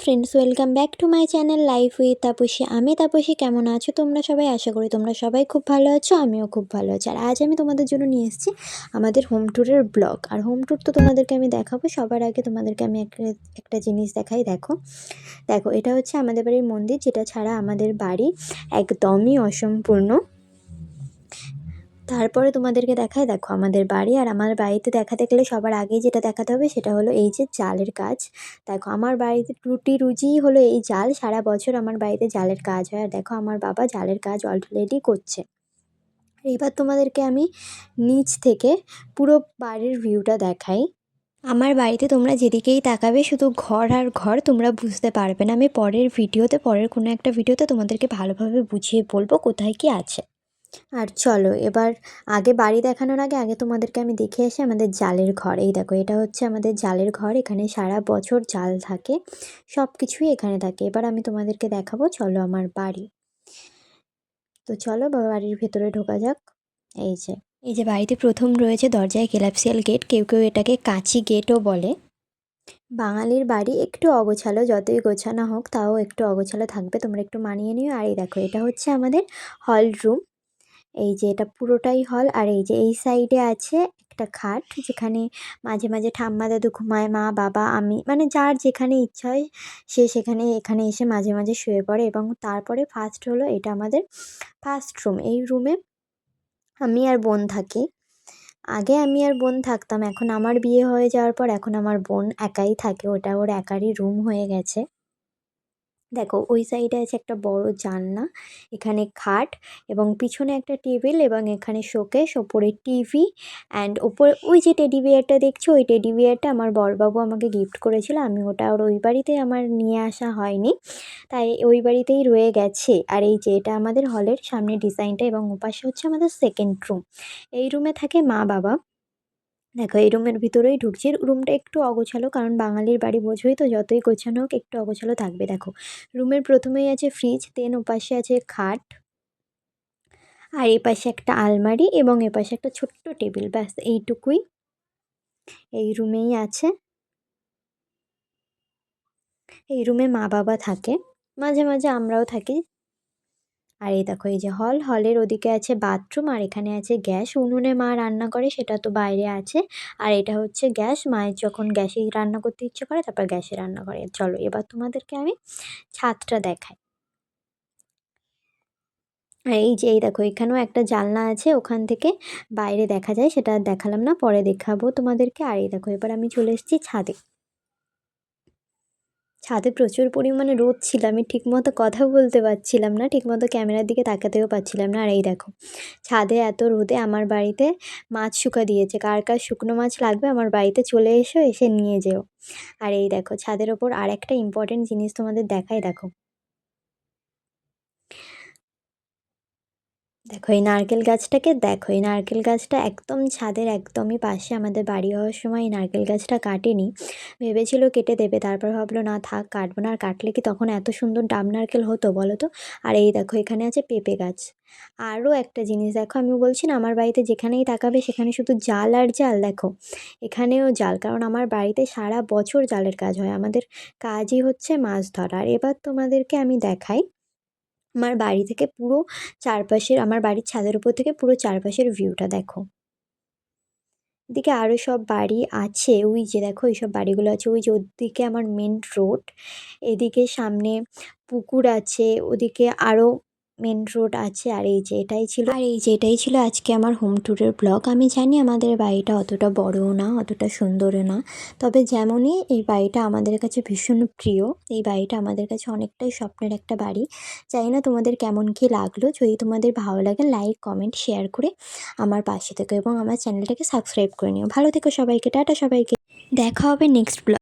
Friends, welcome back to my channel life with Tapasi. আমি তাপসী। কেমন আছো তোমরা সবাই? আশা করি তোমরা সবাই খুব ভালো আছো, আমিও খুব ভালো আছি। আর আজ আমি তোমাদের জন্য নিয়ে এসেছি আমাদের হোম ট্যুরের ব্লগ। আর হোম ট্যুর তো তোমাদেরকে আমি দেখাবো। সবার আগে তোমাদেরকে আমি একটা জিনিস দেখাই। দেখো দেখো এটা হচ্ছে আমাদের বাড়ির মন্দির, যেটা ছাড়া আমাদের বাড়ি একদমই অসম্পূর্ণ। তারপরে তোমাদেরকে দেখায়, দেখো আমাদের বাড়ি। আর আমার বাড়িতে দেখাতে গেলে সবার আগে যেটা দেখাতে হবে সেটা হলো এই যে জালের কাজ। দেখো আমার বাড়িতে রুটি রুজিই হলো এই জাল। সারা বছর আমার বাড়িতে জালের কাজ হয়। আর দেখো আমার বাবা জালের কাজ অলরেডি করছে। এবার তোমাদেরকে আমি নিচ থেকে পুরো বাড়ির ভিউটা দেখাই। আমার বাড়িতে তোমরা যেদিকেই তাকাবে শুধু ঘর আর ঘর, তোমরা বুঝতে পারবে না। আমি পরের কোনো একটা ভিডিওতে তোমাদেরকে ভালোভাবে বুঝিয়ে বলবো কোথায় কি আছে। আর চলো এবার আগে বাড়ি দেখানোর আগে তোমাদেরকে আমি দেখে আসি আমাদের জালের ঘর। এই দেখো এটা হচ্ছে আমাদের জালের ঘর। এখানে সারা বছর জাল থাকে, সব কিছুই এখানে থাকে। এবার আমি তোমাদেরকে দেখাবো, চলো আমার বাড়ি। তো চলো বাড়ির ভেতরে ঢোকা যাক। এই যে বাড়িতে প্রথম রয়েছে দরজায় কেলাপসিয়াল গেট, কেউ কেউ এটাকে কাঁচি গেটও বলে। বাঙালির বাড়ি একটু অগোছালো, যতই গোছানো হোক তাও একটু অগোছালো থাকবে, তোমরা একটু মানিয়ে নিও। আর এই দেখো এটা হচ্ছে আমাদের হল রুম। এই যে এটা পুরোটাই হল। আর এই যে এই সাইডে আছে একটা খাট, যেখানে মাঝে মাঝে ঠাম্মা দাদু ঘুমায়, মা বাবা আমি, মানে যার যেখানে ইচ্ছা হয় সে সেখানে এখানে এসে মাঝে মাঝে শুয়ে পড়ে। এবং তারপরে ফার্স্ট হলো এটা আমাদের ফার্স্ট রুম। এই রুমে আমি আর বোন থাকি। আগে আমি আর বোন থাকতাম, এখন আমার বিয়ে হয়ে যাওয়ার পর এখন আমার বোন একাই থাকে, ওটা ওর একারই রুম হয়ে গেছে। দেখো ওই সাইডে আছে একটা বড় জানলা, এখানে খাট এবং পিছনে একটা টেবিল এবং এখানে শোকেস, ওপরে টিভি। অ্যান্ড ওপরে ওই যে টেডি বিয়ারটা দেখছো, ওই টেডি বিয়ারটা আমার বড়বাবু আমাকে গিফট করেছিল। আমি ওটা ওর ওই বাড়িতে আমার নিয়ে আসা হয়নি, তাই ওই বাড়িতেই রয়ে গেছে। আর এই যে এটা আমাদের হলের সামনে ডিজাইনটা, এবং ওপাশে হচ্ছে আমাদের সেকেন্ড রুম। এই রুমে থাকে মা বাবা। দেখো এই রুমের ভিতরেই ঢুকছি। রুমটা একটু অগোছালো, কারণ বাঙালির বাড়ি বোঝোই তো, যতই গোছানো হোক একটু অগোছালো থাকবে। দেখো রুমের প্রথমেই আছে ফ্রিজ, দেন ওপাশে আছে খাট, আর এপাশে একটা আলমারি এবং এপাশে একটা ছোট্ট টেবিল। ব্যাস এইটুকুই এই রুমেই আছে। এই রুমে মা বাবা থাকে, মাঝে মাঝে আমরাও থাকি। আর এই দেখো এই যে হলের ওদিকে আছে বাথরুম, আর এখানে আছে গ্যাস। উনুনে মা রান্না করে, সেটা তো বাইরে আছে। আর এটা হচ্ছে গ্যাস, মায়ের যখন গ্যাসে রান্না করতে ইচ্ছে করে তারপর গ্যাসে রান্না করে। চলো এবার তোমাদেরকে আমি ছাদটা দেখাই। আর এই যে এই দেখো এখানেও একটা জানলা আছে, ওখান থেকে বাইরে দেখা যায়, সেটা আর দেখালাম না, পরে দেখাবো তোমাদেরকে। আর এই দেখো এবার আমি চলে এসেছি ছাদে। ছাদে প্রচুর পরিমাণে রোদ ছিল, আমি ঠিকমতো কথা বলতে পারছিলাম না, ঠিকমতো ক্যামেরার দিকে তাকাতেও পারছিলাম না। আর এই দেখো ছাদে এত রোদে আমার বাড়িতে মাছ শুকা দিয়েছে। কার কার শুকনো মাছ লাগবে আমার বাড়িতে চলে এসো, এসে নিয়ে যেও। আর এই দেখো ছাদের ওপর আর একটা ইম্পর্টেন্ট জিনিস তোমাদের দেখাই। দেখো দেখো এই নারকেল গাছটাকে, দেখো এই নারকেল গাছটা একদম ছাদের একদমই পাশে। আমাদের বাড়ি হওয়ার সময় এই নারকেল গাছটা কাটেনি, ভেবেছিল কেটে দেবে, তারপর ভাবলো না থাক কাটবো না। আর কাটলে কি তখন এত সুন্দর ডাব নারকেল হতো বলো তো। আর এই দেখো এখানে আছে পেঁপে গাছ। আরও একটা জিনিস দেখো, আমি বলছি না আমার বাড়িতে যেখানেই তাকাবে সেখানে শুধু জাল আর জাল। দেখো এখানেও জাল, কারণ আমার বাড়িতে সারা বছর জালের কাজ হয়, আমাদের কাজই হচ্ছে মাছ ধরা। আর এবার তোমাদেরকে আমি দেখাই আমার বাড়ি থেকে পুরো চারপাশের, আমার বাড়ির ছাদের উপর থেকে পুরো চারপাশের ভিউটা দেখো। এদিকে আরও সব বাড়ি আছে, ওই যে দেখো এইসব বাড়িগুলো আছে। ওই যে ওদিকে আমার মেন রোড, এদিকে সামনে পুকুর আছে, ওদিকে আরও মেন রোড আছে। আর এই যে এটাই ছিল আজকে আমার হোম ট্যুরের ব্লগ। আমি জানি আমাদের বাড়িটা অতটা বড়ও না, অতটা সুন্দরও না, তবে যেমনই এই বাড়িটা আমাদের কাছে ভীষণ প্রিয়। এই বাড়িটা আমাদের কাছে অনেকটাই স্বপ্নের একটা বাড়ি। জানি না তোমাদের কেমন কী লাগলো। যদি তোমাদের ভালো লাগে লাইক কমেন্ট শেয়ার করে আমার পাশে থেকো এবং আমার চ্যানেলটাকে সাবস্ক্রাইব করে নিও। ভালো থেকো সবাইকে, টাটা সবাইকে, দেখা হবে নেক্সট ব্লগ।